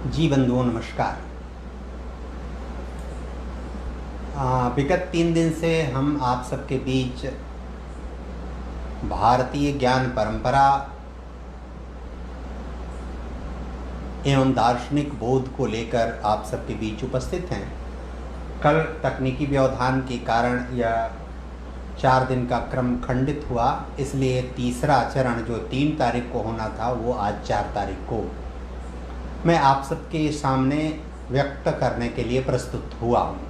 जी बंधुओं नमस्कार। विगत 3 दिन से हम आप सबके बीच भारतीय ज्ञान परंपरा एवं दार्शनिक बोध को लेकर आप सबके बीच उपस्थित हैं। कल तकनीकी व्यवधान के कारण यह 4 दिन का क्रम खंडित हुआ, इसलिए तीसरा चरण जो 3 तारीख को होना था वो आज 4 तारीख को मैं आप सबके सामने व्यक्त करने के लिए प्रस्तुत हुआ हूँ।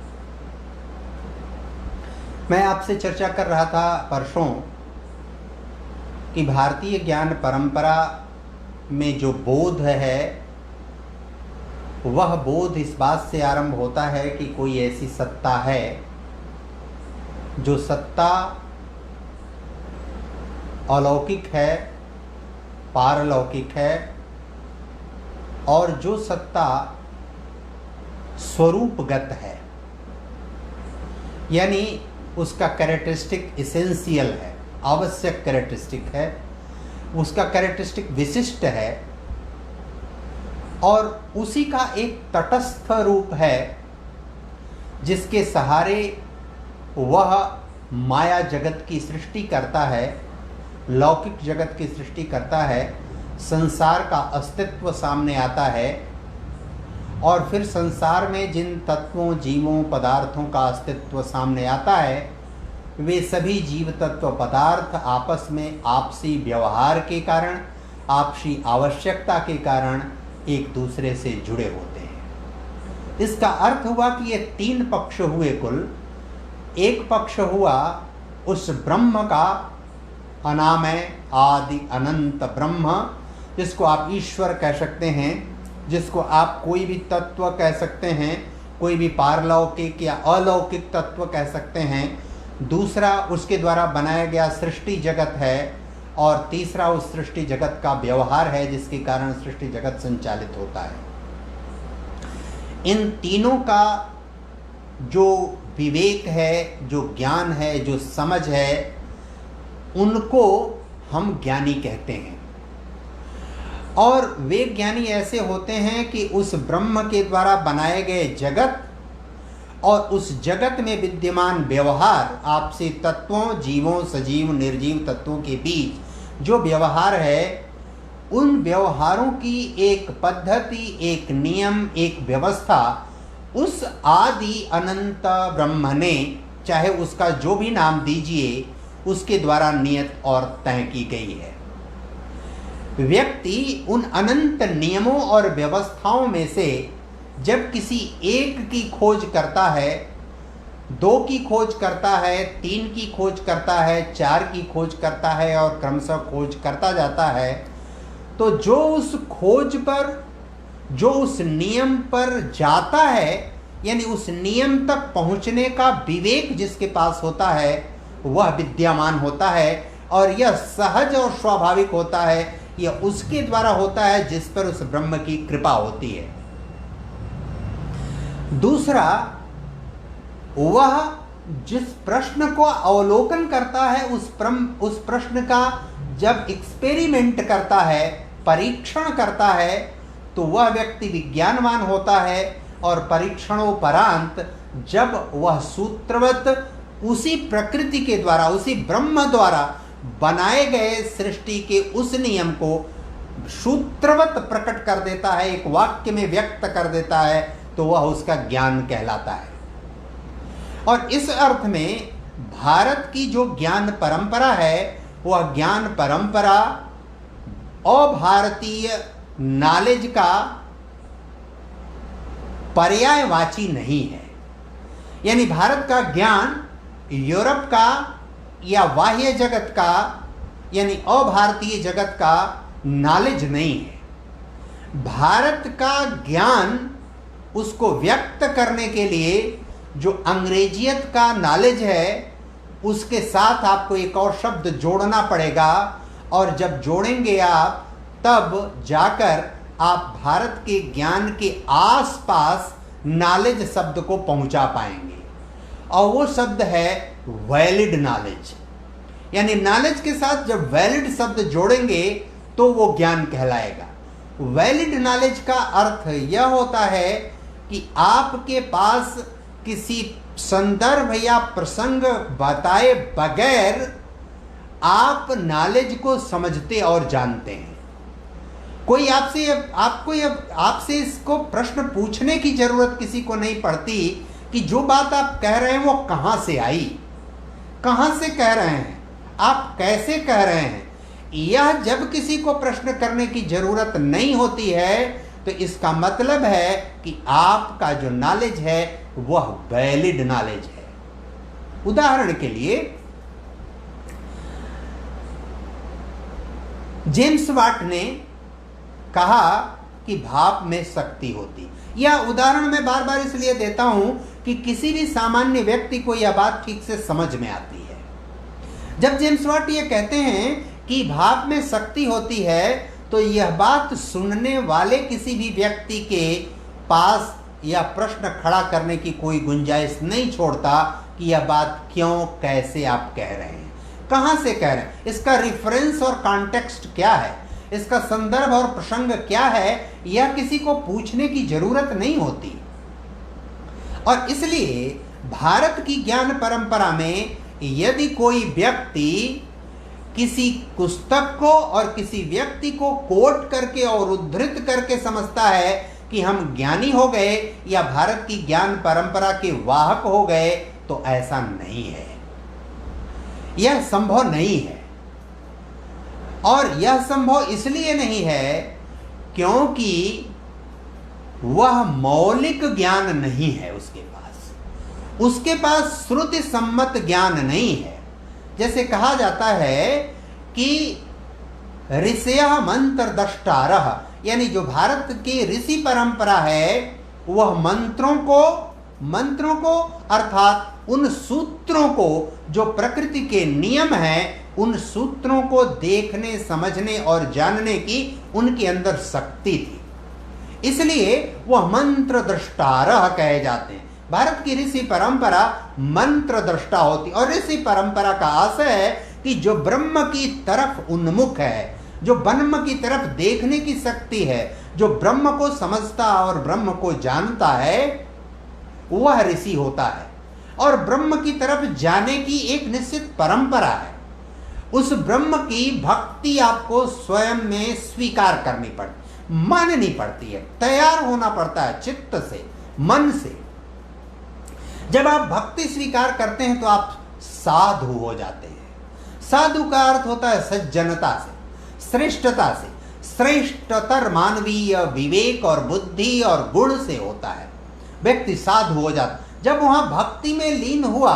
मैं आपसे चर्चा कर रहा था परसों कि भारतीय ज्ञान परंपरा में जो बोध है वह बोध इस बात से आरंभ होता है कि कोई ऐसी सत्ता है जो सत्ता अलौकिक है, पारलौकिक है और जो सत्ता स्वरूपगत है, यानी उसका कैरेक्टरिस्टिक इसेंशियल है, आवश्यक कैरेक्टरिस्टिक है, उसका कैरेक्टरिस्टिक विशिष्ट है और उसी का एक तटस्थ रूप है जिसके सहारे वह माया जगत की सृष्टि करता है, लौकिक जगत की सृष्टि करता है, संसार का अस्तित्व सामने आता है और फिर संसार में जिन तत्वों, जीवों, पदार्थों का अस्तित्व सामने आता है वे सभी जीव तत्व पदार्थ आपस में आपसी व्यवहार के कारण, आपसी आवश्यकता के कारण एक दूसरे से जुड़े होते हैं। इसका अर्थ हुआ कि ये 3 पक्ष हुए कुल। एक पक्ष हुआ उस ब्रह्म का, अनामय आदि अनंत ब्रह्म, जिसको आप ईश्वर कह सकते हैं, जिसको आप कोई भी तत्व कह सकते हैं, कोई भी पारलौकिक या अलौकिक तत्व कह सकते हैं। दूसरा उसके द्वारा बनाया गया सृष्टि जगत है और तीसरा उस सृष्टि जगत का व्यवहार है जिसके कारण सृष्टि जगत संचालित होता है। इन तीनों का जो विवेक है, जो ज्ञान है, जो समझ है, उनको हम ज्ञानी कहते हैं। और वे ज्ञानी ऐसे होते हैं कि उस ब्रह्म के द्वारा बनाए गए जगत और उस जगत में विद्यमान व्यवहार, आपसी तत्वों, जीवों, सजीव, निर्जीव तत्वों के बीच जो व्यवहार है, उन व्यवहारों की एक पद्धति, एक नियम, एक व्यवस्था उस आदि अनंत ब्रह्म ने, चाहे उसका जो भी नाम दीजिए, उसके द्वारा नियत और तय की गई है। व्यक्ति उन अनंत नियमों और व्यवस्थाओं में से जब किसी एक की खोज करता है, 2 की खोज करता है, 3 की खोज करता है, 4 की खोज करता है और क्रमशः खोज करता जाता है, तो जो उस खोज पर, जो उस नियम पर जाता है, यानी उस नियम तक पहुंचने का विवेक जिसके पास होता है वह विद्यमान होता है और यह सहज और स्वाभाविक होता है। यह उसके द्वारा होता है जिस पर उस ब्रह्म की कृपा होती है। दूसरा, वह जिस प्रश्न को अवलोकन करता है उस प्रश्न का जब एक्सपेरिमेंट करता है, परीक्षण करता है, तो वह व्यक्ति विज्ञानवान होता है और परीक्षणोपरांत जब वह सूत्रवत उसी प्रकृति के द्वारा, उसी ब्रह्म द्वारा बनाए गए सृष्टि के उस नियम को सूत्रवत प्रकट कर देता है, एक वाक्य में व्यक्त कर देता है, तो वह उसका ज्ञान कहलाता है। और इस अर्थ में भारत की जो ज्ञान परंपरा है वह ज्ञान परंपरा अभारतीय नॉलेज का पर्यायवाची नहीं है। यानी भारत का ज्ञान यूरोप का या बाह्य जगत का, यानी अभारतीय जगत का नॉलेज नहीं है। भारत का ज्ञान उसको व्यक्त करने के लिए जो अंग्रेजियत का नॉलेज है उसके साथ आपको एक और शब्द जोड़ना पड़ेगा और जब जोड़ेंगे आप तब जाकर आप भारत के ज्ञान के आसपास नॉलेज शब्द को पहुंचा पाएंगे और वो शब्द है वैलिड नॉलेज। यानी नॉलेज के साथ जब वैलिड शब्द जोड़ेंगे तो वो ज्ञान कहलाएगा। वैलिड नॉलेज का अर्थ यह होता है कि आपके पास किसी संदर्भ या प्रसंग बताए बगैर आप नॉलेज को समझते और जानते हैं। कोई आपसे इसको प्रश्न पूछने की जरूरत किसी को नहीं पड़ती कि जो बात आप कह रहे हैं वो कहां से आई, कहां से कह रहे हैं, आप कैसे कह रहे हैं। यह जब किसी को प्रश्न करने की जरूरत नहीं होती है तो इसका मतलब है कि आपका जो नॉलेज है वह वैलिड नॉलेज है। उदाहरण के लिए जेम्स वाट ने कहा कि भाप में शक्ति होती। यह उदाहरण मैं बार बार इसलिए देता हूं कि किसी भी सामान्य व्यक्ति को यह बात ठीक से समझ में आती है। जब जेम्स वाट ये कहते हैं कि भाप में शक्ति होती है तो यह बात सुनने वाले किसी भी व्यक्ति के पास यह प्रश्न खड़ा करने की कोई गुंजाइश नहीं छोड़ता कि यह बात क्यों, कैसे आप कह रहे हैं, कहां से कह रहे हैं, इसका रेफरेंस और कॉन्टेक्स्ट क्या है, इसका संदर्भ और प्रसंग क्या है, यह किसी को पूछने की जरूरत नहीं होती। और इसलिए भारत की ज्ञान परंपरा में यदि कोई व्यक्ति किसी पुस्तक को और किसी व्यक्ति को कोट करके और उद्धृत करके समझता है कि हम ज्ञानी हो गए या भारत की ज्ञान परंपरा के वाहक हो गए, तो ऐसा नहीं है, यह संभव नहीं है। और यह संभव इसलिए नहीं है क्योंकि वह मौलिक ज्ञान नहीं है उसके पास श्रुति सम्मत ज्ञान नहीं है। जैसे कहा जाता है कि ऋषयः मंत्र दष्टारः, यानी जो भारत की ऋषि परंपरा है वह मंत्रों को अर्थात उन सूत्रों को जो प्रकृति के नियम हैं उन सूत्रों को देखने, समझने और जानने की उनके अंदर शक्ति थी, इसलिए वह मंत्र दृष्टारः कहे जाते हैं। भारत की ऋषि परंपरा मंत्र दृष्टा होती और ऋषि परंपरा का आशय है कि जो ब्रह्म की तरफ उन्मुख है, जो ब्रह्म की तरफ देखने की शक्ति है, जो ब्रह्म को समझता और ब्रह्म को जानता है, वह ऋषि होता है। और ब्रह्म की तरफ जाने की एक निश्चित परंपरा है। उस ब्रह्म की भक्ति आपको स्वयं में स्वीकार करनी पड़ती, माननी पड़ती है, तैयार होना पड़ता है चित्त से, मन से। जब आप भक्ति स्वीकार करते हैं तो आप साधु हो जाते हैं। साधु का अर्थ होता है सज्जनता से, श्रेष्ठता से, श्रेष्ठतर मानवीय विवेक और बुद्धि और गुण से होता है। व्यक्ति साधु हो जाता। जब वहां भक्ति में लीन हुआ,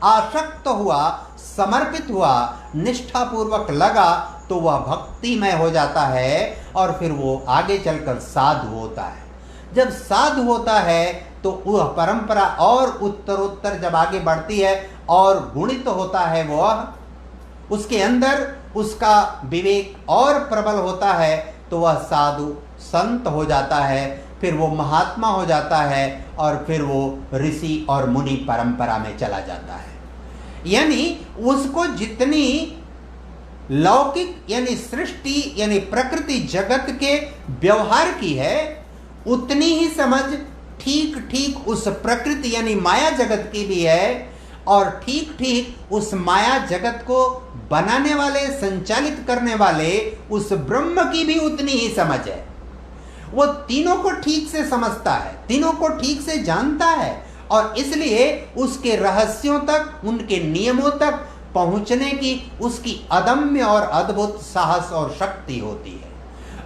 आसक्त हुआ, समर्पित हुआ, निष्ठापूर्वक लगा, तो वह भक्तिमय हो जाता है और फिर वो आगे चलकर साधु होता है। जब साधु होता है तो वह परंपरा और उत्तरोत्तर जब आगे बढ़ती है और गुणित होता है, वह उसके अंदर उसका विवेक और प्रबल होता है, तो वह साधु संत हो जाता है, फिर वो महात्मा हो जाता है और फिर वो ऋषि और मुनि परंपरा में चला जाता है। यानी उसको जितनी लौकिक यानी सृष्टि यानी प्रकृति जगत के व्यवहार की है, उतनी ही समझ ठीक ठीक उस प्रकृति यानी माया जगत की भी है, और ठीक ठीक उस माया जगत को बनाने वाले, संचालित करने वाले उस ब्रह्म की भी उतनी ही समझ है। वो तीनों को ठीक से समझता है, तीनों को ठीक से जानता है, और इसलिए उसके रहस्यों तक, उनके नियमों तक पहुंचने की उसकी अदम्य और अद्भुत साहस और शक्ति होती है।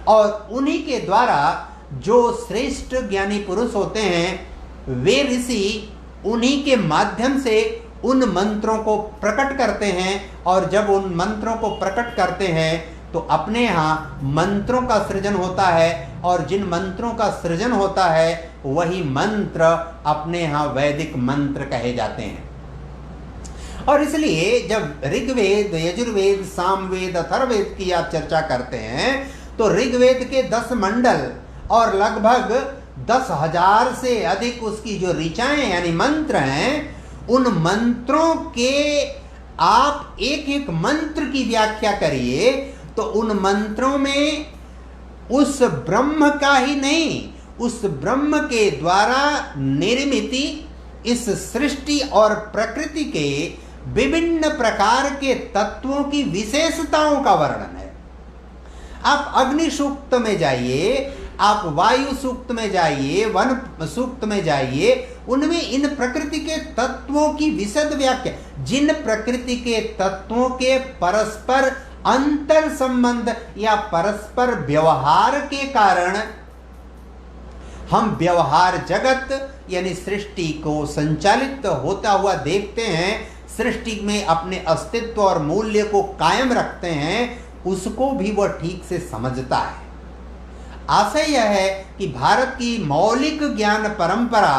और उन्हीं के द्वारा जो श्रेष्ठ ज्ञानी पुरुष होते हैं, वे ऋषि उन्हीं के माध्यम से उन मंत्रों को प्रकट करते हैं, और जब उन मंत्रों को प्रकट करते हैं तो अपने यहाँ मंत्रों का सृजन होता है, और जिन मंत्रों का सृजन होता है वही मंत्र अपने यहाँ वैदिक मंत्र कहे जाते हैं। और इसलिए जब ऋग्वेद, यजुर्वेद, सामवेद, अथर्ववेद की आप चर्चा करते हैं तो ऋग्वेद के 10 मंडल और लगभग 10,000 से अधिक उसकी जो ऋचाएं यानी मंत्र हैं, उन मंत्रों के आप एक एक मंत्र की व्याख्या करिए तो उन मंत्रों में उस ब्रह्म का ही नहीं, उस ब्रह्म के द्वारा निर्मित इस सृष्टि और प्रकृति के विभिन्न प्रकार के तत्वों की विशेषताओं का वर्णन है। आप अग्नि सूक्त में जाइए, आप वायु सूक्त में जाइए, वन सूक्त में जाइए, उनमें इन प्रकृति के तत्वों की विशद व्याख्या, जिन प्रकृति के तत्वों के परस्पर अंतर संबंध या परस्पर व्यवहार के कारण हम व्यवहार जगत यानी सृष्टि को संचालित होता हुआ देखते हैं, सृष्टि में अपने अस्तित्व और मूल्य को कायम रखते हैं, उसको भी वह ठीक से समझता है। आशय यह है कि भारत की मौलिक ज्ञान परंपरा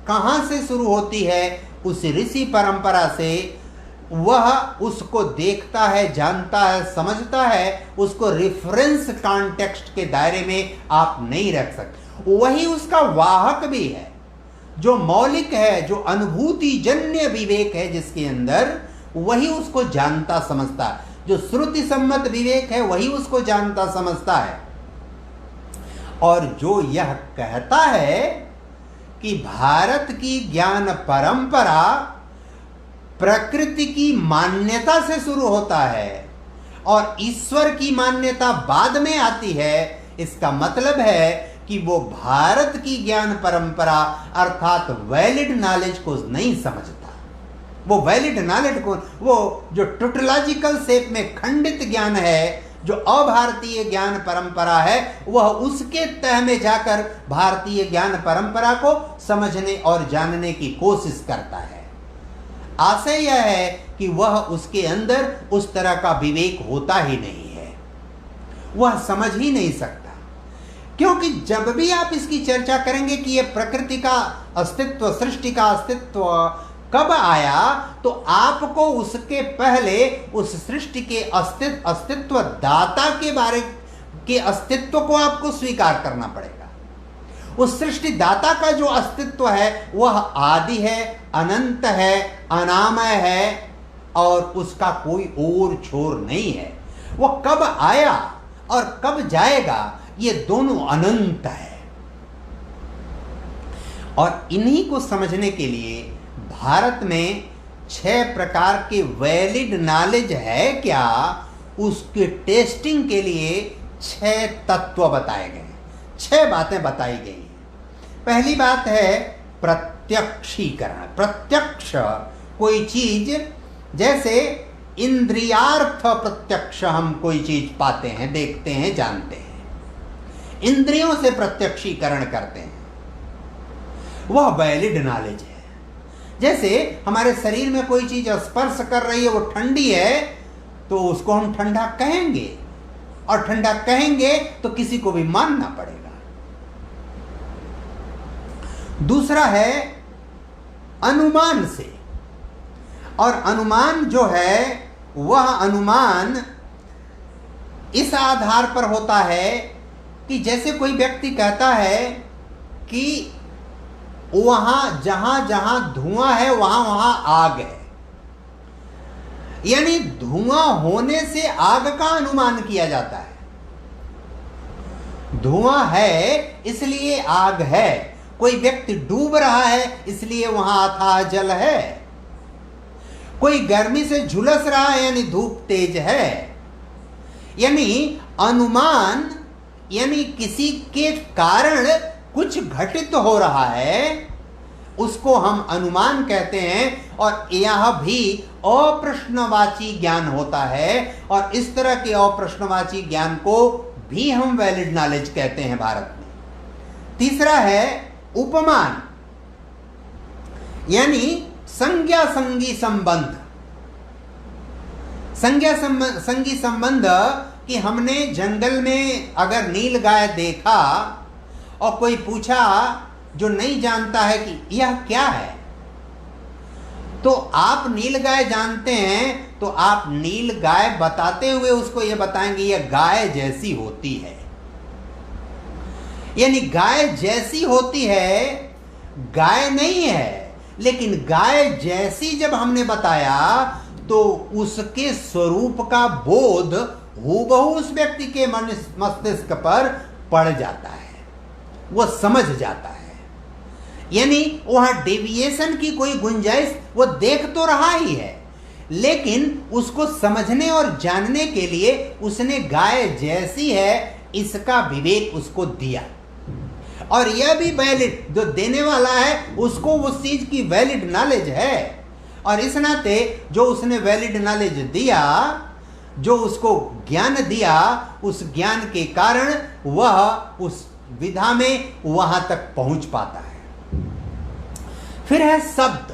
कहां से शुरू होती है? उस ऋषि परंपरा से। वह उसको देखता है, जानता है, समझता है, उसको रेफरेंस कॉन्टेक्स्ट के दायरे में आप नहीं रख सकते। वही उसका वाहक भी है, जो मौलिक है, जो अनुभूति जन्य विवेक है जिसके अंदर, वही उसको जानता समझता है। जो श्रुति सम्मत विवेक है वही उसको जानता समझता है। और जो यह कहता है कि भारत की ज्ञान परंपरा प्रकृति की मान्यता से शुरू होता है और ईश्वर की मान्यता बाद में आती है, इसका मतलब है कि वो भारत की ज्ञान परंपरा अर्थात वैलिड नॉलेज को नहीं समझता। वो वैलिड नॉलेज को, वो जो टोटोलॉजिकल शेप में खंडित ज्ञान है, जो अभारतीय ज्ञान परंपरा है, वह उसके तह में जाकर भारतीय ज्ञान परंपरा को समझने और जानने की कोशिश करता है। आशय यह है कि वह उसके अंदर उस तरह का विवेक होता ही नहीं है, वह समझ ही नहीं सकता। क्योंकि जब भी आप इसकी चर्चा करेंगे कि यह प्रकृति का अस्तित्व, सृष्टि का अस्तित्व कब आया, तो आपको उसके पहले उस सृष्टि के अस्तित्व दाता के बारे के अस्तित्व को आपको स्वीकार करना पड़ेगा। उस सृष्टि दाता का जो अस्तित्व है वह आदि है, अनंत है, अनामय है और उसका कोई और छोर नहीं है। वह कब आया और कब जाएगा, ये दोनों अनंत है। और इन्हीं को समझने के लिए भारत में 6 प्रकार के वैलिड नॉलेज है क्या, उसके टेस्टिंग के लिए 6 तत्व बताए गए, 6 बातें बताई गई हैं। पहली बात है प्रत्यक्षीकरण। प्रत्यक्ष कोई चीज, जैसे इंद्रियार्थ प्रत्यक्ष, हम कोई चीज पाते हैं, देखते हैं, जानते हैं, इंद्रियों से प्रत्यक्षीकरण करते हैं, वह वैलिड नॉलेज है। जैसे हमारे शरीर में कोई चीज स्पर्श कर रही है, वो ठंडी है, तो उसको हम ठंडा कहेंगे, और ठंडा कहेंगे तो किसी को भी मानना पड़ेगा। दूसरा है अनुमान से, और अनुमान जो है वह अनुमान इस आधार पर होता है कि जैसे कोई व्यक्ति कहता है कि वहां जहां जहां धुआं है वहां वहां आग है, यानी धुआं होने से आग का अनुमान किया जाता है। धुआं है इसलिए आग है। कोई व्यक्ति डूब रहा है इसलिए वहां अथाह जल है। कोई गर्मी से झुलस रहा है यानी धूप तेज है। यानी अनुमान, यानी किसी के कारण कुछ घटित हो रहा है, उसको हम अनुमान कहते हैं। और यह भी अप्रश्नवाची ज्ञान होता है, और इस तरह के अप्रश्नवाची ज्ञान को भी हम वैलिड नॉलेज कहते हैं भारत में। तीसरा है उपमान, यानी संज्ञा संगी संबंध। संज्ञा संगी संबंध कि हमने जंगल में अगर नील गाय देखा और कोई पूछा जो नहीं जानता है कि यह क्या है, तो आप नील गाय जानते हैं तो आप नील गाय बताते हुए उसको यह बताएंगे यह गाय जैसी होती है। यानी गाय जैसी होती है, गाय नहीं है, लेकिन गाय जैसी जब हमने बताया तो उसके स्वरूप का बोध हूबहू उस व्यक्ति के मस्तिष्क पर पड़ जाता है, वो समझ जाता है। यानी वहां डेविएशन की कोई गुंजाइश वो देख तो रहा ही है, लेकिन उसको समझने और जानने के लिए उसने गाय जैसी है इसका विवेक उसको दिया, और यह भी वैलिड, जो देने वाला है उसको उस चीज की वैलिड नॉलेज है, और इस नाते जो उसने वैलिड नॉलेज दिया, जो उसको ज्ञान दिया, उस ज्ञान के कारण वह उस विधा में वहां तक पहुंच पाता है। फिर है शब्द।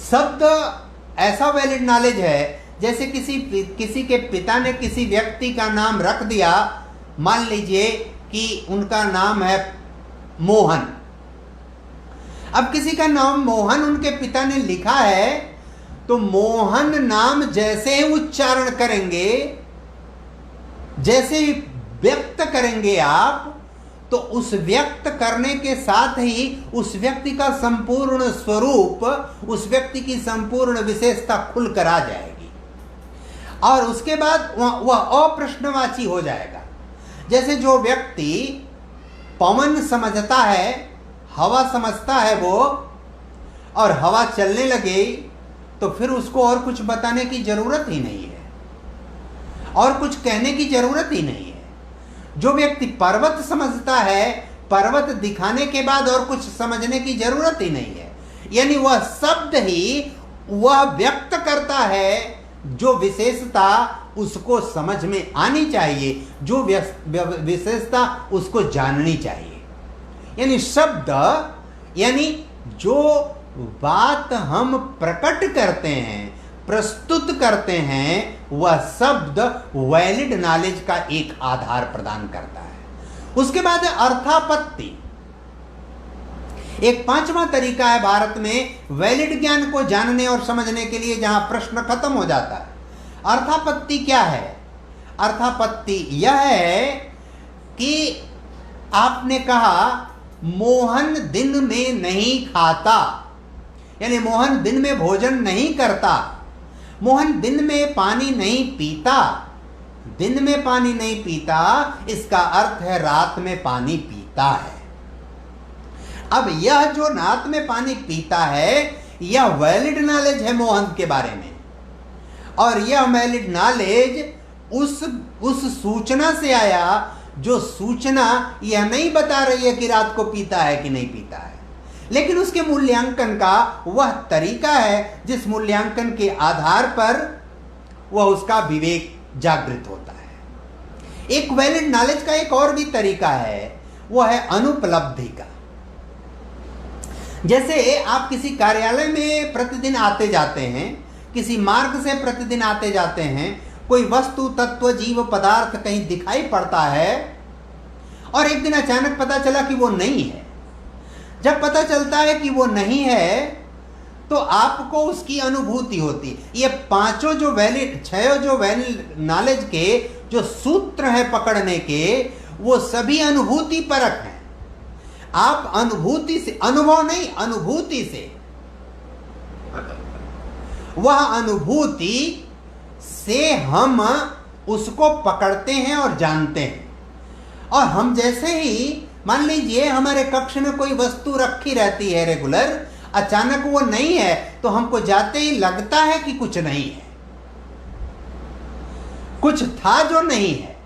शब्द ऐसा वैलिड नॉलेज है जैसे किसी के पिता ने किसी व्यक्ति का नाम रख दिया, मान लीजिए कि उनका नाम है मोहन। अब किसी का नाम मोहन उनके पिता ने लिखा है, तो मोहन नाम जैसे ही उच्चारण करेंगे, जैसे ही व्यक्त करेंगे आप, तो उस व्यक्त करने के साथ ही उस व्यक्ति का संपूर्ण स्वरूप, उस व्यक्ति की संपूर्ण विशेषता खुलकर आ जाएगी, और उसके बाद वह अप्रश्नवाची हो जाएगा। जैसे जो व्यक्ति पवन समझता है, हवा समझता है वो, और हवा चलने लगे तो फिर उसको और कुछ बताने की जरूरत ही नहीं है, और कुछ कहने की जरूरत ही नहीं है। जो व्यक्ति पर्वत समझता है, पर्वत दिखाने के बाद और कुछ समझने की जरूरत ही नहीं है। यानी वह शब्द ही वह व्यक्त करता है जो विशेषता उसको समझ में आनी चाहिए, जो विशेषता उसको जाननी चाहिए। यानी शब्द, यानी जो बात हम प्रकट करते हैं, प्रस्तुत करते हैं, वह शब्द वैलिड नॉलेज का एक आधार प्रदान करता है। उसके बाद है अर्थापत्ति। एक पांचवा तरीका है भारत में वैलिड ज्ञान को जानने और समझने के लिए, जहां प्रश्न खत्म हो जाता है। अर्थापत्ति क्या है? अर्थापत्ति यह है कि आपने कहा मोहन दिन में नहीं खाता, यानी मोहन दिन में भोजन नहीं करता, मोहन दिन में पानी नहीं पीता। दिन में पानी नहीं पीता, इसका अर्थ है रात में पानी पीता है। अब यह जो रात में पानी पीता है, यह वैलिड नॉलेज है मोहन के बारे में, और यह वैलिड नॉलेज उस सूचना से आया, जो सूचना यह नहीं बता रही है कि रात को पीता है कि नहीं पीता है, लेकिन उसके मूल्यांकन का वह तरीका है जिस मूल्यांकन के आधार पर वह उसका विवेक जागृत होता है। एक वैलिड नॉलेज का एक और भी तरीका है, वह है अनुपलब्धि का। जैसे आप किसी कार्यालय में प्रतिदिन आते जाते हैं, किसी मार्ग से प्रतिदिन आते जाते हैं, कोई वस्तु, तत्व, जीव, पदार्थ कहीं दिखाई पड़ता है, और एक दिन अचानक पता चला कि वो नहीं है। जब पता चलता है कि वो नहीं है, तो आपको उसकी अनुभूति होती। ये पांचों जो छह जो वैलिड नॉलेज के जो सूत्र हैं पकड़ने के, वो सभी अनुभूति परक हैं। आप अनुभूति से, अनुभव नहीं, अनुभूति से, वह अनुभूति से हम उसको पकड़ते हैं और जानते हैं। और हम जैसे ही, मान लीजिए हमारे कक्ष में कोई वस्तु रखी रहती है रेगुलर, अचानक वो नहीं है, तो हमको जाते ही लगता है कि कुछ नहीं है, कुछ था जो नहीं है,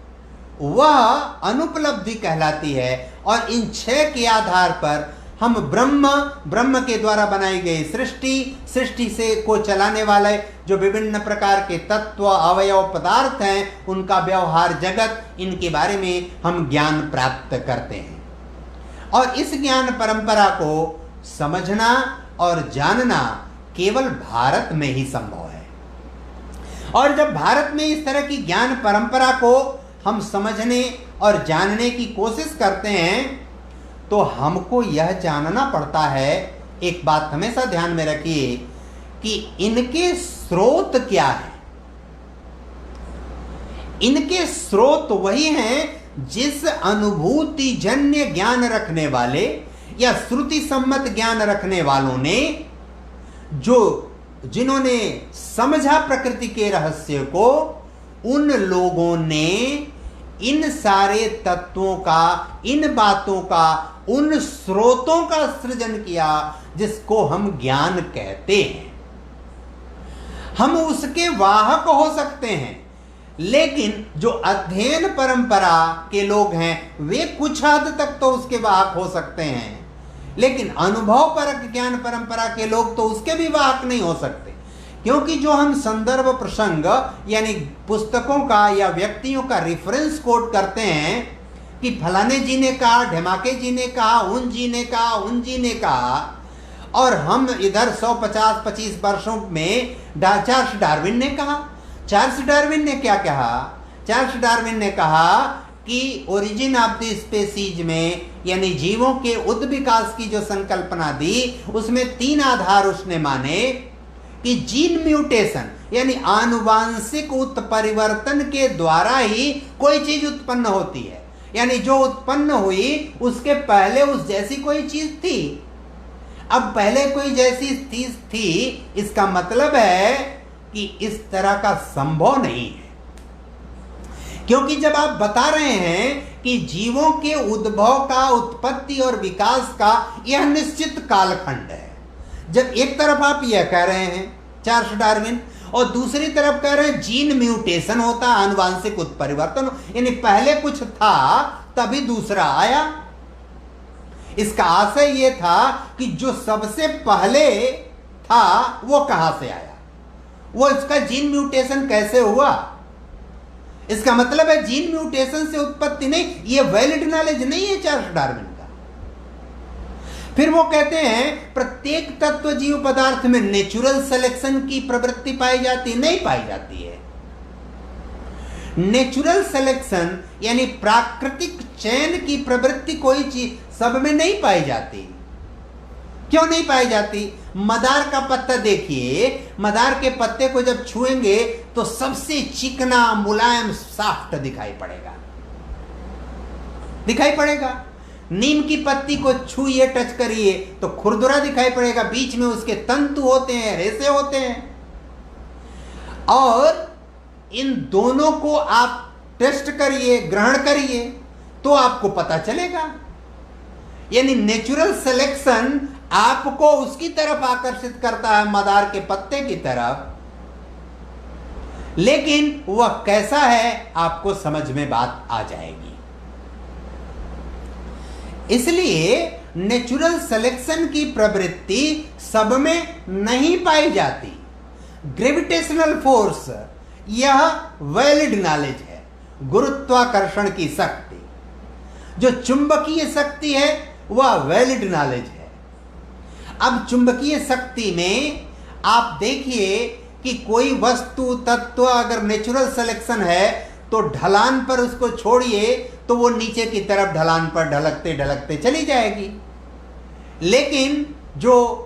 वह अनुपलब्धि कहलाती है। और इन छह के आधार पर हम ब्रह्म के द्वारा बनाई गई सृष्टि से को चलाने वाले जो विभिन्न प्रकार के तत्व, अवयव, पदार्थ हैं, उनका व्यवहार जगत, इनके बारे में हम ज्ञान प्राप्त करते हैं। और इस ज्ञान परंपरा को समझना और जानना केवल भारत में ही संभव है। और जब भारत में इस तरह की ज्ञान परंपरा को हम समझने और जानने की कोशिश करते हैं, तो हमको यह जानना पड़ता है, एक बात हमेशा ध्यान में रखिए, कि इनके स्रोत क्या है। इनके स्रोत वही हैं जिस अनुभूति जन्य ज्ञान रखने वाले या श्रुति सम्मत ज्ञान रखने वालों ने, जिन्होंने समझा प्रकृति के रहस्य को, उन लोगों ने इन सारे तत्वों का, इन बातों का, उन स्रोतों का सृजन किया जिसको हम ज्ञान कहते हैं। हम उसके वाहक हो सकते हैं, लेकिन जो अध्ययन परंपरा के लोग हैं वे कुछ हद तक तो उसके वाहक हो सकते हैं, लेकिन अनुभव परक ज्ञान परंपरा के लोग तो उसके भी वाहक नहीं हो सकते। क्योंकि जो हम संदर्भ प्रसंग यानी पुस्तकों का या व्यक्तियों का रेफरेंस कोट करते हैं कि फलाने जी ने कहा, ढमाके जी ने कहा, उन जी ने कहा, उन जी ने कहा, और हम इधर 150-25 वर्षों में चार्ल्स डार्विन ने कहा। चार्ल्स डार्विन ने क्या कहा? चार्ल्स डार्विन ने कहा कि ओरिजिन ऑफ द स्पेसीज में यानी जीवों के उद् विकास की जो संकल्पना दी उसमें 3 आधार उसने माने कि जीन म्यूटेशन यानी आनुवांशिक उत्परिवर्तन के द्वारा ही कोई चीज उत्पन्न होती है, यानी जो उत्पन्न हुई उसके पहले उस जैसी कोई चीज थी। अब पहले कोई जैसी चीज थी इसका मतलब है कि इस तरह का संभव नहीं है, क्योंकि जब आप बता रहे हैं कि जीवों के उद्भव का, उत्पत्ति और विकास का यह निश्चित कालखंड है, जब एक तरफ आप यह कह रहे हैं चार्ल्स डार्विन और दूसरी तरफ कह रहे हैं जीन म्यूटेशन होता, आनुवांशिक उत्परिवर्तन, यानी पहले कुछ था तभी दूसरा आया। इसका आशय यह था कि जो सबसे पहले था वो कहां से आया, वो इसका जीन म्यूटेशन कैसे हुआ। इसका मतलब है जीन म्यूटेशन से उत्पत्ति नहीं, ये वैलिड नॉलेज नहीं है चार्ल्स डार्विन का। फिर वो कहते हैं प्रत्येक तत्व जीव पदार्थ में नेचुरल सिलेक्शन की प्रवृत्ति पाई जाती, नहीं पाई जाती है। नेचुरल सिलेक्शन यानी प्राकृतिक चयन की प्रवृत्ति कोई चीज सब में नहीं पाई जाती। क्यों नहीं पाई जाती? मदार का पत्ता देखिए, मदार के पत्ते को जब छुएंगे तो सबसे चिकना, मुलायम, सॉफ्ट दिखाई पड़ेगा, दिखाई पड़ेगा। नीम की पत्ती को छुइए, टच करिए तो खुरदुरा दिखाई पड़ेगा, बीच में उसके तंतु होते हैं, रेशे होते हैं। और इन दोनों को आप टेस्ट करिए, ग्रहण करिए तो आपको पता चलेगा। यानी नेचुरल सिलेक्शन आपको उसकी तरफ आकर्षित करता है, मदार के पत्ते की तरफ, लेकिन वह कैसा है आपको समझ में बात आ जाएगी। इसलिए नेचुरल सिलेक्शन की प्रवृत्ति सब में नहीं पाई जाती। ग्रेविटेशनल फोर्स यह वैलिड नॉलेज है। गुरुत्वाकर्षण की शक्ति, जो चुंबकीय शक्ति है वह वैलिड नॉलेज है। अब चुंबकीय शक्ति में आप देखिए कि कोई वस्तु, तत्व अगर नेचुरल सिलेक्शन है तो ढलान पर उसको छोड़िए तो वो नीचे की तरफ ढलान पर ढलकते ढलकते चली जाएगी। लेकिन जो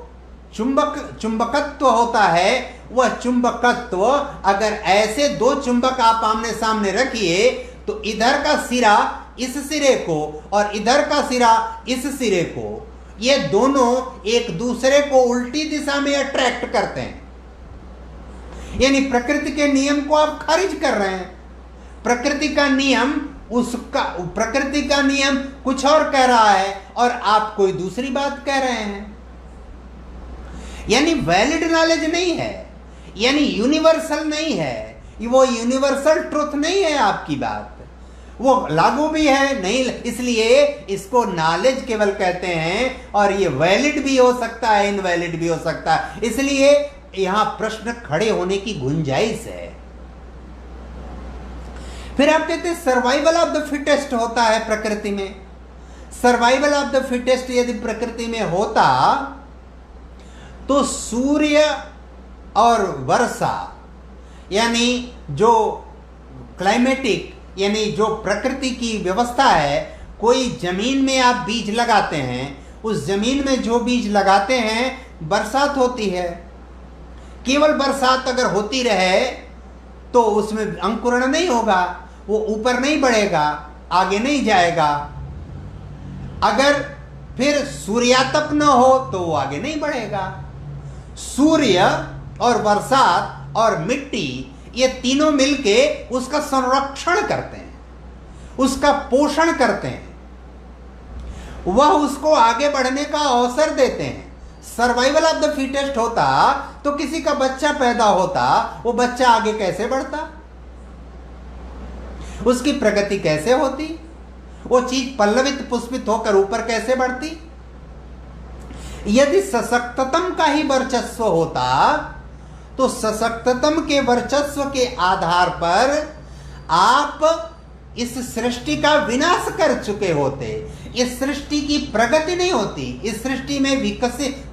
चुंबकत्व होता है वह चुंबकत्व अगर ऐसे 2 चुंबक आप आमने सामने रखिए तो इधर का सिरा इस सिरे को और इधर का सिरा इस सिरे को, ये दोनों एक दूसरे को उल्टी दिशा में अट्रैक्ट करते हैं। यानी प्रकृति के नियम को आप खारिज कर रहे हैं। प्रकृति का नियम कुछ और कह रहा है और आप कोई दूसरी बात कह रहे हैं। यानी वैलिड नॉलेज नहीं है, यानी यूनिवर्सल नहीं है, वो यूनिवर्सल ट्रुथ नहीं है आपकी बात, वो लागू भी है नहीं, इसलिए इसको नॉलेज केवल कहते हैं। और ये वैलिड भी हो सकता है, इनवैलिड भी हो सकता है, इसलिए यहां प्रश्न खड़े होने की गुंजाइश है। फिर आप कहते हैं सर्वाइवल ऑफ द फिटेस्ट होता है प्रकृति में। सर्वाइवल ऑफ द फिटेस्ट यदि प्रकृति में होता तो सूर्य और वर्षा यानी जो क्लाइमेटिक यानी जो प्रकृति की व्यवस्था है, कोई जमीन में आप बीज लगाते हैं, उस जमीन में जो बीज लगाते हैं बरसात होती है। केवल बरसात अगर होती रहे तो उसमें अंकुरण नहीं होगा, वो ऊपर नहीं बढ़ेगा, आगे नहीं जाएगा। अगर फिर सूर्यातप न हो तो वो आगे नहीं बढ़ेगा। सूर्य और बरसात और मिट्टी ये तीनों मिलके उसका संरक्षण करते हैं, उसका पोषण करते हैं, वह उसको आगे बढ़ने का अवसर देते हैं। सर्वाइवल ऑफ द फिटेस्ट होता तो किसी का बच्चा पैदा होता, वो बच्चा आगे कैसे बढ़ता, उसकी प्रगति कैसे होती, वो चीज पल्लवित पुष्पित होकर ऊपर कैसे बढ़ती। यदि सशक्ततम का ही वर्चस्व होता तो सशक्ततम के वर्चस्व के आधार पर आप इस सृष्टि का विनाश कर चुके होते, इस सृष्टि की प्रगति नहीं होती, इस सृष्टि में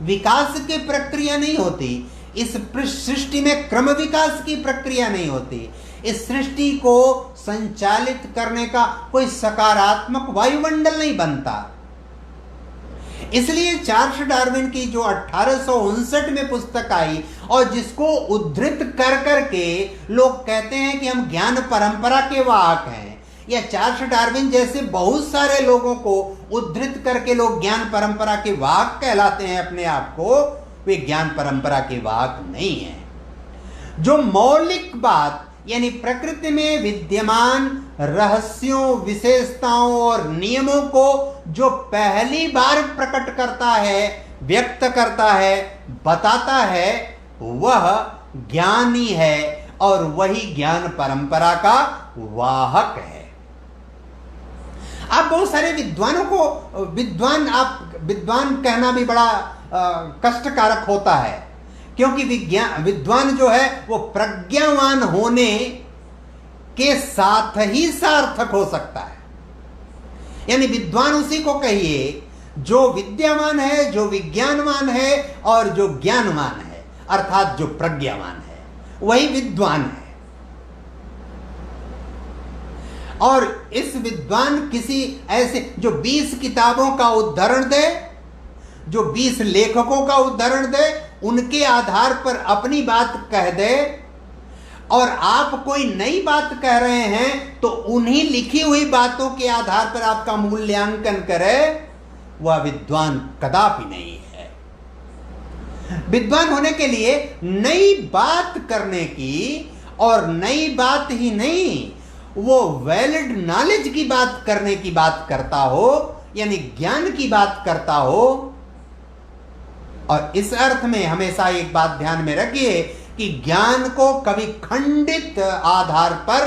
विकास की प्रक्रिया नहीं होती, इस सृष्टि में क्रम विकास की प्रक्रिया नहीं होती, इस सृष्टि को संचालित करने का कोई सकारात्मक वायुमंडल नहीं बनता। इसलिए चार्ल्स डार्विन की जो 1859 में पुस्तक आई और जिसको उद्धृत कर करके लोग कहते हैं कि हम ज्ञान परंपरा के वाहक हैं, या चार्ल्स डार्विन जैसे बहुत सारे लोगों को उद्धृत करके लोग ज्ञान परंपरा के वाहक कहलाते हैं अपने आप को, वे ज्ञान परंपरा के वाहक नहीं हैं। जो मौलिक बात यानी प्रकृति में विद्यमान रहस्यों, विशेषताओं और नियमों को जो पहली बार प्रकट करता है, व्यक्त करता है, बताता है, वह ज्ञानी है और वही ज्ञान परंपरा का वाहक है। आप बहुत सारे विद्वानों को विद्वान कहना भी बड़ा कष्टकारक होता है, क्योंकि विद्वान जो है वो प्रज्ञावान होने के साथ ही सार्थक हो सकता है। यानी विद्वान उसी को कहिए जो विद्यावान है, जो विज्ञानवान है और जो ज्ञानवान है, अर्थात जो प्रज्ञावान है, वही विद्वान है। और इस विद्वान किसी ऐसे जो 20 किताबों का उद्धरण दे, जो 20 लेखकों का उद्धरण दे, उनके आधार पर अपनी बात कह दे, और आप कोई नई बात कह रहे हैं तो उन्हीं लिखी हुई बातों के आधार पर आपका मूल्यांकन करे, वह विद्वान कदापि नहीं है। विद्वान होने के लिए नई बात करने की, और नई बात ही नहीं, वो वैलिड नॉलेज की बात करने की बात करता हो, यानी ज्ञान की बात करता हो। और इस अर्थ में हमेशा एक बात ध्यान में रखिए कि ज्ञान को कभी खंडित आधार पर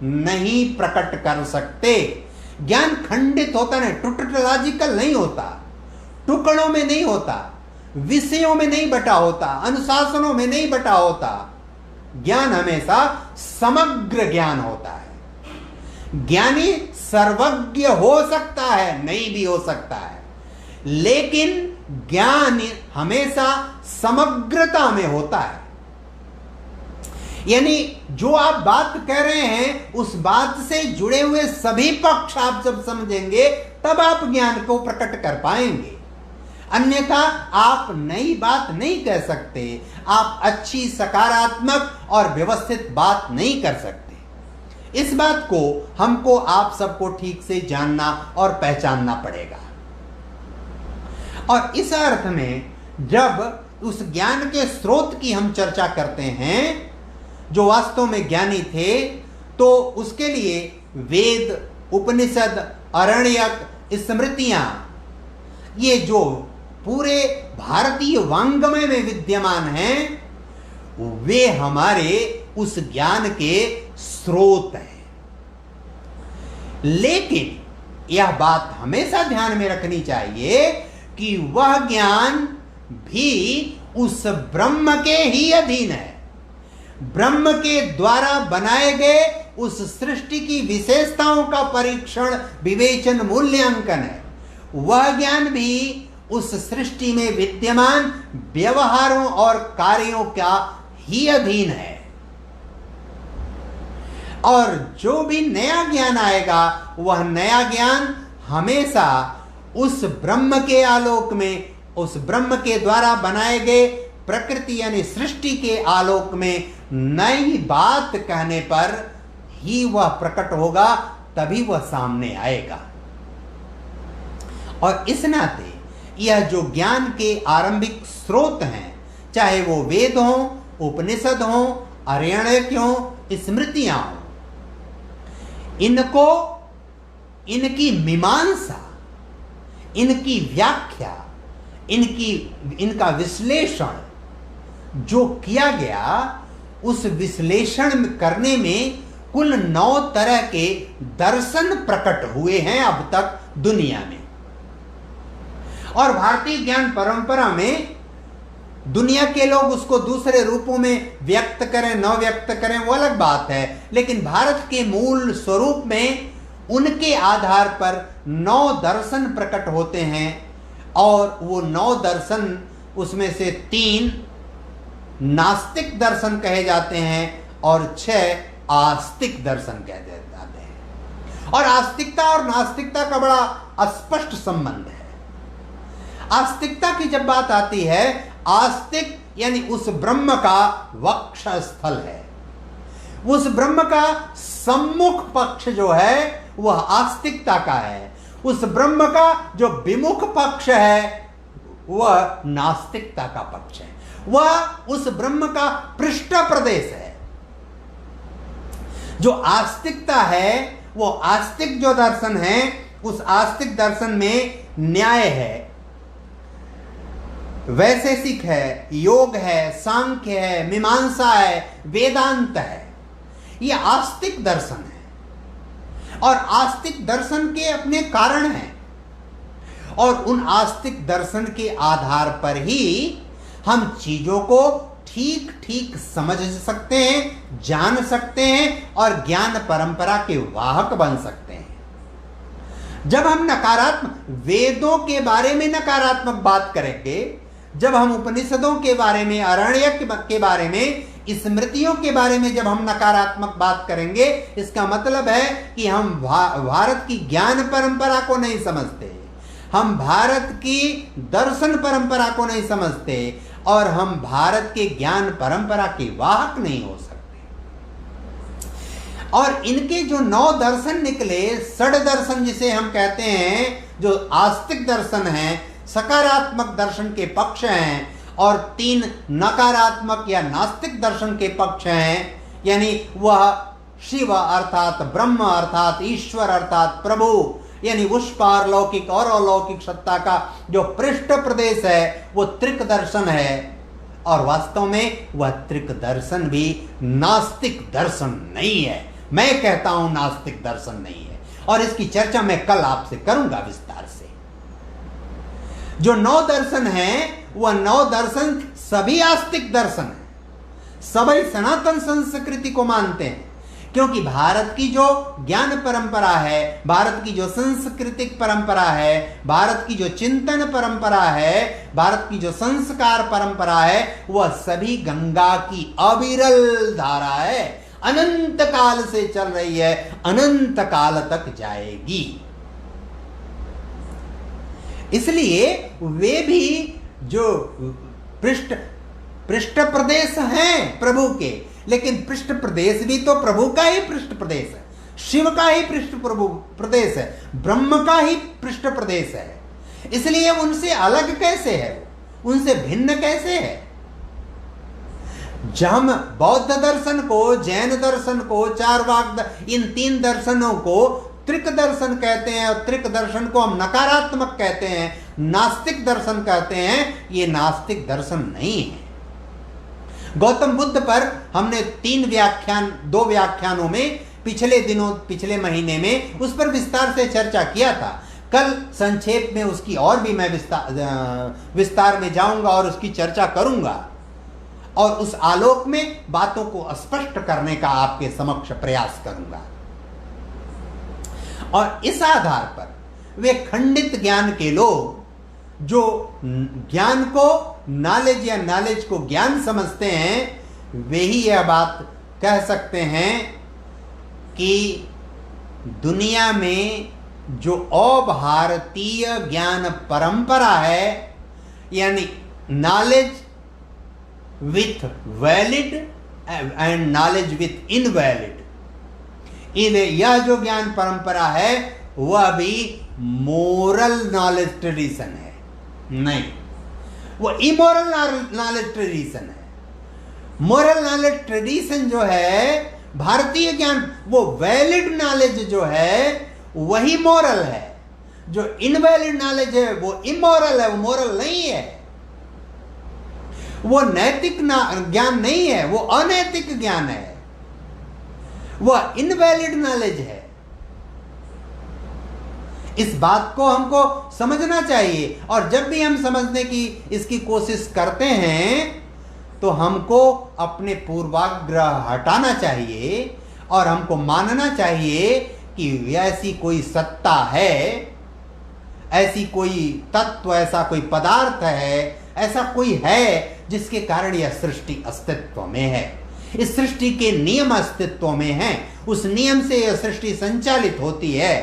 नहीं प्रकट कर सकते। ज्ञान खंडित होता नहीं, टोटोलॉजिकल नहीं होता, टुकड़ों में नहीं होता, विषयों में नहीं बटा होता, अनुशासनों में नहीं बटा होता। ज्ञान हमेशा समग्र ज्ञान होता है। ज्ञानी सर्वज्ञ हो सकता है, नहीं भी हो सकता है, लेकिन ज्ञान हमेशा समग्रता में होता है। यानी जो आप बात कह रहे हैं उस बात से जुड़े हुए सभी पक्ष आप जब समझेंगे तब आप ज्ञान को प्रकट कर पाएंगे। अन्यथा आप नई बात नहीं कह सकते, आप अच्छी, सकारात्मक और व्यवस्थित बात नहीं कर सकते। इस बात को हमको, आप सबको ठीक से जानना और पहचानना पड़ेगा। और इस अर्थ में जब उस ज्ञान के स्रोत की हम चर्चा करते हैं जो वास्तव में ज्ञानी थे, तो उसके लिए वेद, उपनिषद, अरण्यक, स्मृतियां, ये जो पूरे भारतीय वांग्मय में विद्यमान हैं, वे हमारे उस ज्ञान के स्रोत हैं। लेकिन यह बात हमेशा ध्यान में रखनी चाहिए कि वह ज्ञान भी उस ब्रह्म के ही अधीन है। ब्रह्म के द्वारा बनाए गए उस सृष्टि की विशेषताओं का परीक्षण, विवेचन, मूल्यांकन है। वह ज्ञान भी उस सृष्टि में विद्यमान व्यवहारों और कार्यों का ही अधीन है। और जो भी नया ज्ञान आएगा, वह नया ज्ञान हमेशा उस ब्रह्म के आलोक में, उस ब्रह्म के द्वारा बनाए गए प्रकृति यानी सृष्टि के आलोक में नई बात कहने पर ही वह प्रकट होगा, तभी वह सामने आएगा। और इस नाते यह जो ज्ञान के आरंभिक स्रोत हैं, चाहे वो वेद हो, उपनिषद हो, अरेण्य क्यों, स्मृतियां हों, इनको, इनकी मीमांसा, इनकी व्याख्या, इनका विश्लेषण जो किया गया, उस विश्लेषण करने में कुल 9 तरह के दर्शन प्रकट हुए हैं अब तक दुनिया में। और भारतीय ज्ञान परंपरा में दुनिया के लोग उसको दूसरे रूपों में व्यक्त करें न व्यक्त करें वो अलग बात है, लेकिन भारत के मूल स्वरूप में उनके आधार पर 9 दर्शन प्रकट होते हैं। और वो 9 दर्शन, उसमें से 3 नास्तिक दर्शन कहे जाते हैं और 6 आस्तिक दर्शन कहे जाते हैं। और आस्तिकता और नास्तिकता का बड़ा स्पष्ट संबंध है। आस्तिकता की जब बात आती है, आस्तिक यानी उस ब्रह्म का वक्षस्थल है, उस ब्रह्म का सम्मुख पक्ष जो है वह आस्तिकता का है, उस ब्रह्म का जो विमुख पक्ष है वह नास्तिकता का पक्ष है, वह उस ब्रह्म का पृष्ठ प्रदेश है। जो आस्तिकता है, वो आस्तिक जो दर्शन है, उस आस्तिक दर्शन में न्याय है, वैशेषिक है, योग है, सांख्य है, मीमांसा है, वेदांत है। यह आस्तिक दर्शन है और आस्तिक दर्शन के अपने कारण हैं। और उन आस्तिक दर्शन के आधार पर ही हम चीजों को ठीक ठीक समझ सकते हैं, जान सकते हैं और ज्ञान परंपरा के वाहक बन सकते हैं। जब हम नकारात्मक वेदों के बारे में नकारात्मक बात करेंगे, जब हम उपनिषदों के बारे में, अरण्यक के बारे में, स्मृतियों के बारे में जब हम नकारात्मक बात करेंगे, इसका मतलब है कि हम भारत की ज्ञान परंपरा को नहीं समझते, हम भारत की दर्शन परंपरा को नहीं समझते और हम भारत के ज्ञान परंपरा के वाहक नहीं हो सकते। और इनके जो 9 दर्शन निकले, षड दर्शन जिसे हम कहते हैं, जो आस्तिक दर्शन है, सकारात्मक दर्शन के पक्ष हैं, और 3 नकारात्मक या नास्तिक दर्शन के पक्ष हैं। यानी वह शिव अर्थात ब्रह्म अर्थात ईश्वर अर्थात प्रभु, यानी उस पारलौकिक और अलौकिक सत्ता का जो पृष्ठ प्रदेश है वो त्रिक दर्शन है। और वास्तव में वह त्रिक दर्शन भी नास्तिक दर्शन नहीं है। मैं कहता हूं नास्तिक दर्शन नहीं है, और इसकी चर्चा मैं कल आपसे करूंगा विस्तार से। जो 9 दर्शन हैं, वह 9 दर्शन सभी आस्तिक दर्शन हैं, सभी सनातन संस्कृति को मानते हैं। क्योंकि भारत की जो ज्ञान परंपरा है, भारत की जो सांस्कृतिक परंपरा है, भारत की जो चिंतन परंपरा है, भारत की जो संस्कार परंपरा है, वह सभी गंगा की अविरल धारा है, अनंत काल से चल रही है, अनंत काल तक जाएगी। इसलिए वे भी जो पृष्ठ प्रदेश हैं प्रभु के, लेकिन पृष्ठ प्रदेश भी तो प्रभु का ही पृष्ठ प्रदेश है, शिव का ही पृष्ठ प्रदेश है, ब्रह्म का ही पृष्ठ प्रदेश है। इसलिए उनसे अलग कैसे है, उनसे भिन्न कैसे है? जब हम बौद्ध दर्शन को, जैन दर्शन को, चारवाक, इन 3 दर्शनों को त्रिक दर्शन कहते हैं, और त्रिक दर्शन को हम नकारात्मक कहते हैं, नास्तिक दर्शन कहते हैं, ये नास्तिक दर्शन नहीं है। गौतम बुद्ध पर हमने 2 व्याख्यानों में पिछले महीने में उस पर विस्तार से चर्चा किया था। कल संक्षेप में उसकी और भी मैं विस्तार में जाऊंगा और उसकी चर्चा करूंगा, और उस आलोक में बातों को स्पष्ट करने का आपके समक्ष प्रयास करूंगा। और इस आधार पर वे खंडित ज्ञान के लोग, जो ज्ञान को नॉलेज या नॉलेज को ज्ञान समझते हैं, वे ही यह बात कह सकते हैं कि दुनिया में जो अभारतीय ज्ञान परंपरा है, यानी knowledge with valid and knowledge with invalid, यह जो ज्ञान परंपरा है वह भी मोरल नॉलेज ट्रेडिशन है, नहीं, वो इमोरल नॉलेज ट्रेडिशन है। मोरल नॉलेज ट्रेडिशन जो है, भारतीय ज्ञान, वो वैलिड नॉलेज जो है वही मोरल है। जो इनवैलिड नॉलेज है वो इमोरल है, वो मोरल नहीं है, वो नैतिक ज्ञान नहीं है, वो अनैतिक ज्ञान है, वह इनवैलिड नॉलेज है। इस बात को हमको समझना चाहिए, और जब भी हम समझने की इसकी कोशिश करते हैं तो हमको अपने पूर्वाग्रह हटाना चाहिए और हमको मानना चाहिए कि ऐसी कोई सत्ता है, ऐसी कोई तत्व, ऐसा कोई पदार्थ है, ऐसा कोई है जिसके कारण यह सृष्टि अस्तित्व में है। इस सृष्टि के नियम अस्तित्व में हैं, उस नियम से यह सृष्टि संचालित होती है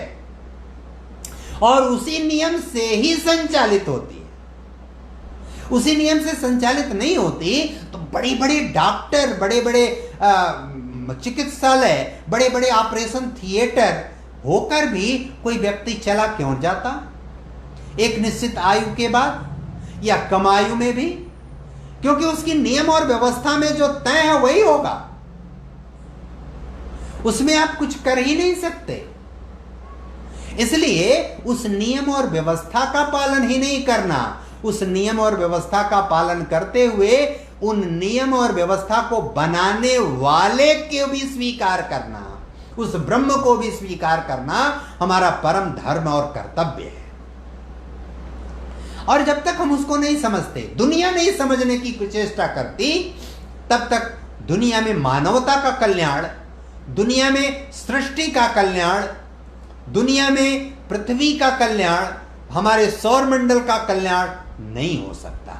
और उसी नियम से ही संचालित होती है। उसी नियम से संचालित नहीं होती तो बड़ी बड़ी डॉक्टर, बड़े बड़े चिकित्सालय, बड़े बड़े ऑपरेशन थिएटर होकर भी कोई व्यक्ति चला क्यों जाता एक निश्चित आयु के बाद या कम आयु में भी? क्योंकि उसकी नियम और व्यवस्था में जो तय है वही होगा, उसमें आप कुछ कर ही नहीं सकते। इसलिए उस नियम और व्यवस्था का पालन ही नहीं करना, उस नियम और व्यवस्था का पालन करते हुए उन नियम और व्यवस्था को बनाने वाले को भी स्वीकार करना, उस ब्रह्म को भी स्वीकार करना हमारा परम धर्म और कर्तव्य है। और जब तक हम उसको नहीं समझते, दुनिया नहीं समझने की चेष्टा करती, तब तक दुनिया में मानवता का कल्याण, दुनिया में सृष्टि का कल्याण, दुनिया में पृथ्वी का कल्याण, हमारे सौर मंडल का कल्याण नहीं हो सकता।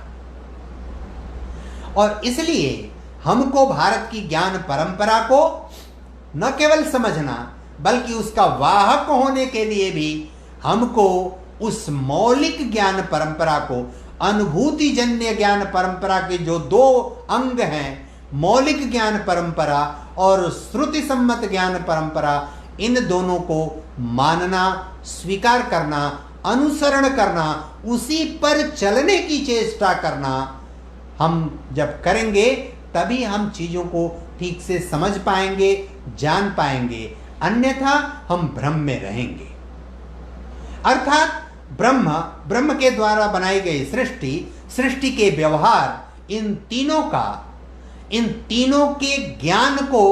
और इसलिए हमको भारत की ज्ञान परंपरा को न केवल समझना बल्कि उसका वाहक होने के लिए भी हमको उस मौलिक ज्ञान परंपरा को, अनुभूति जन्य ज्ञान परंपरा के जो दो अंग हैं, मौलिक ज्ञान परंपरा और श्रुति सम्मत ज्ञान परंपरा, इन दोनों को मानना, स्वीकार करना, अनुसरण करना, उसी पर चलने की चेष्टा करना। हम जब करेंगे तभी हम चीजों को ठीक से समझ पाएंगे, जान पाएंगे, अन्यथा हम भ्रम में रहेंगे। अर्थात ब्रह्म के द्वारा बनाई गई सृष्टि, सृष्टि के व्यवहार, इन तीनों के ज्ञान को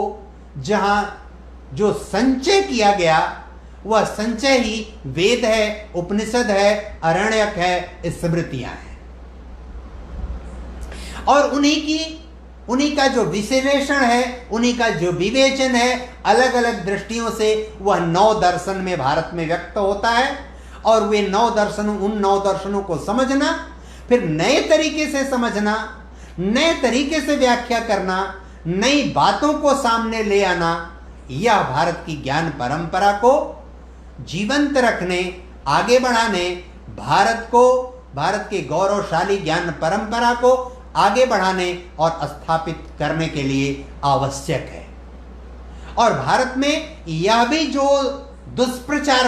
जहां जो संचय किया गया, वह संचय ही वेद है, उपनिषद है, अरण्यक है, स्मृतियां हैं। और उन्हीं का जो विश्लेषण है, उन्हीं का जो विवेचन है, अलग अलग दृष्टियों से वह 9 दर्शन में भारत में व्यक्त होता है। और वे 9 दर्शनों, उन 9 दर्शनों को समझना, फिर नए तरीके से समझना, नए तरीके से व्याख्या करना, नई बातों को सामने ले आना, यह भारत की ज्ञान परंपरा को जीवंत रखने, आगे बढ़ाने, भारत के गौरवशाली ज्ञान परंपरा को आगे बढ़ाने और स्थापित करने के लिए आवश्यक है। और भारत में यह भी जो दुष्प्रचार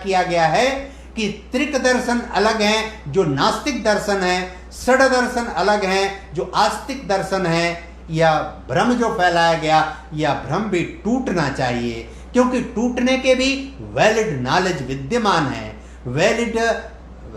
किया गया है कि त्रिक दर्शन अलग हैं जो नास्तिक दर्शन है, षड दर्शन अलग हैं जो आस्तिक दर्शन है, यह भ्रम जो फैलाया गया, यह भ्रम भी टूटना चाहिए। क्योंकि टूटने के भी वैलिड नॉलेज विद्यमान है, वैलिड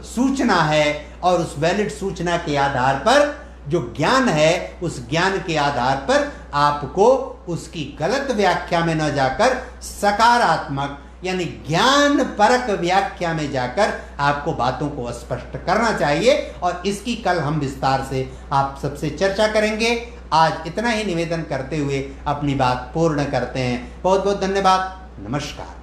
सूचना है, और उस वैलिड सूचना के आधार पर जो ज्ञान है, उस ज्ञान के आधार पर आपको उसकी गलत व्याख्या में न जाकर सकारात्मक यानी ज्ञान परक व्याख्या में जाकर आपको बातों को स्पष्ट करना चाहिए। और इसकी कल हम विस्तार से आप सबसे चर्चा करेंगे। आज इतना ही निवेदन करते हुए अपनी बात पूर्ण करते हैं। बहुत बहुत धन्यवाद। नमस्कार।